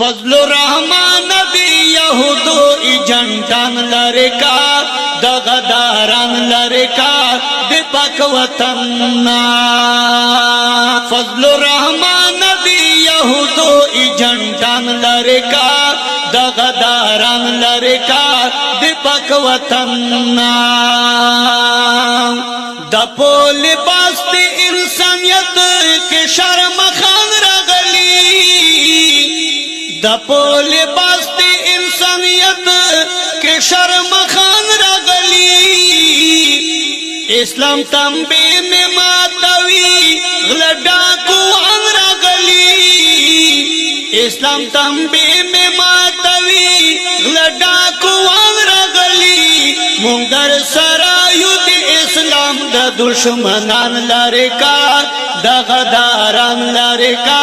فضل الرحمن دی یهودو ایجنٹان لرکا دغداران لرکا دی پاک وطننا فضل الرحمن دی یهودو ایجنٹان لرکا دغداران لرکا دی پاک وطننا دا پول باستی انسانیت کے شرم خان رغلی دا پول باستی انسانیت کے شرم خان رغلی اسلام تنبی میں ماتوی غلڈا کوان رغلی اسلام تنبی میں ماتوی غلڈا کوان رغلی مونگر سرایو دی اسلام دا دشمنان لرکا دا غداران لرکا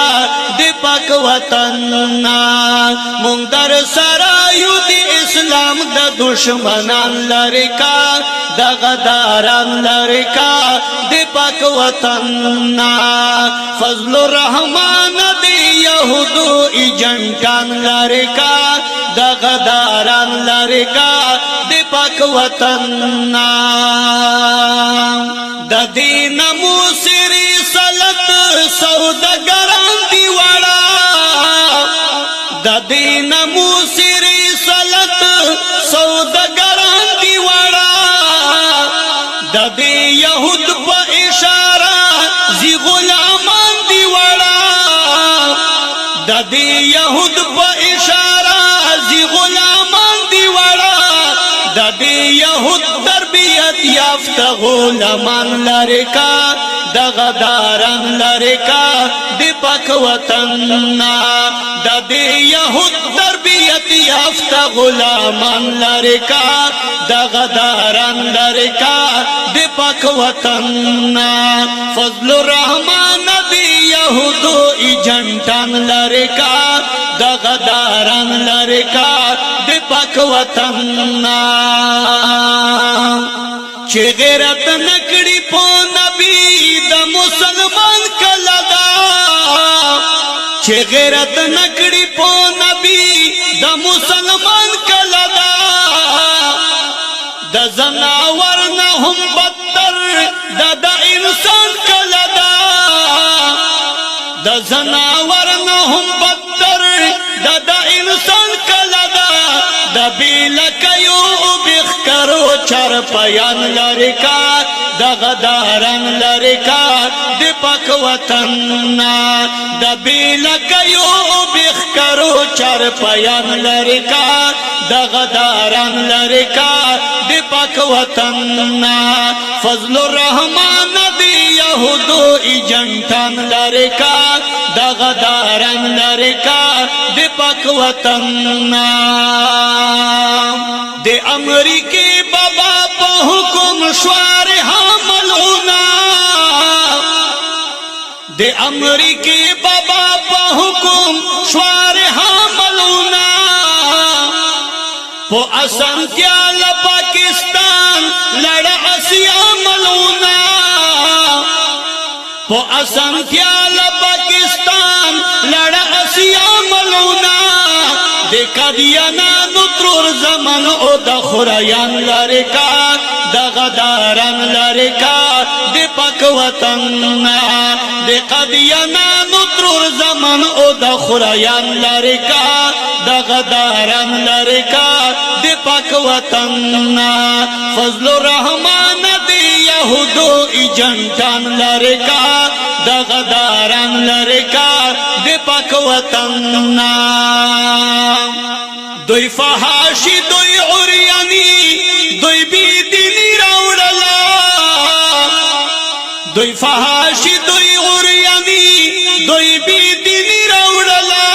دی پاک وطننا مونگر سرایو دی اسلام دا دشمنان لرکا دا غداران لرکا دی پاک وطننا فضل الرحمن دی یهودو ایجنٹان لرکا دا غداران لرکا دی پاک وطننا دا دین موسری سلط سودگران دی وڑا دا دین موسری سلط سودگران دی وڑا دا دی یہود پا اشارہ زی غلامان دی وڑا دا دی یہود پا اشارہ زی غلامان دی وڑا دا دی یہود تربیت یافت غلامان لرکا دا غداران لرکا دی پاک وطننا دا دی یہود تربیت یافت غلامان لرکا دا غداران لرکا دی پاک وطننا فضل الرحمن دی یہودو ایجنٹان لرکا دا غداران لرکا دی پاک وطننا چه غیرت نکڑی پو نبی دا مسلمان کلدا چه غیرت نکڑی پو نبی دا مسلمان کلدا دا زناور نهم بدتر دا انسان کلدا دا زناور نهم بدتر دا انسان کلدا دا بیلکیو بخکرو چر پیان لرکا دا غداران لرکا دی پاک وطننا دا بیلکیو بخکرو چر پیان لرکا دا غداران لرکا دی پاک وطننا فضل الرحمن دی یہودو ایجنٹان لرکا دا غداران لرکا دی پاک وطننا دی امریکی بابا پا حکم شوار حاملونا دی امریکی بابا پا حکم شوار حاملونا پو اسانتیال پاکستان لڑا اسیا ملونا پو اسانتیال پاکستان لڑا اسیا ملونا دیکھا دیا نانو ترور زمن او دا خوریان لرکا دا غداران لرکا دی پاک وطننا دیکھا دیا نانو ترور زمن او دا خوریان لرکا دا غداران لرکا دی پاک وطننا فضل الرحمن دی یہودو ایجنٹان لرکا دا غداران لرکا دی پاک وطننا دوی فحاشی دوی عریانی دوی بیدینی راوڑلا دوی فحاشی دوی عریانی دوی بیدینی راوڑلا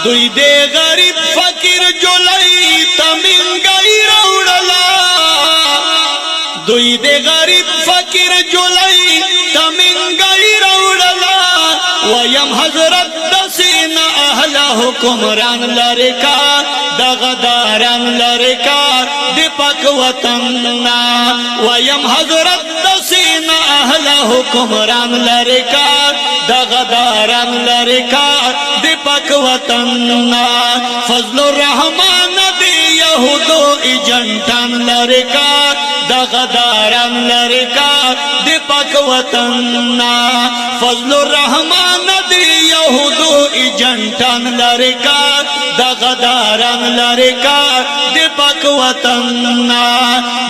دوی دے غریب فقیر جولائی تمنگائی راوڑلا دوی دے غریب فقیر جولائی تمنگائی راوڑلا ویم حضرت دسین اہلا حکمران لرکا دغداران لرکا دی پاک وطننا ویم حضرت دسین اہل حکمران لرکا دغداران لرکا دی پاک وطننا فضل الرحمن دی یہودو ایجنٹان لرکا دغداران لرکا دی پاک وطننا فضل الرحمن دی یہودو ایجنٹان لرکا دغداران لرکا دی پاک وطننا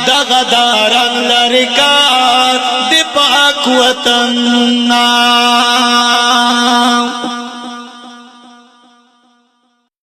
دغداران لرکا دی پاک وطننا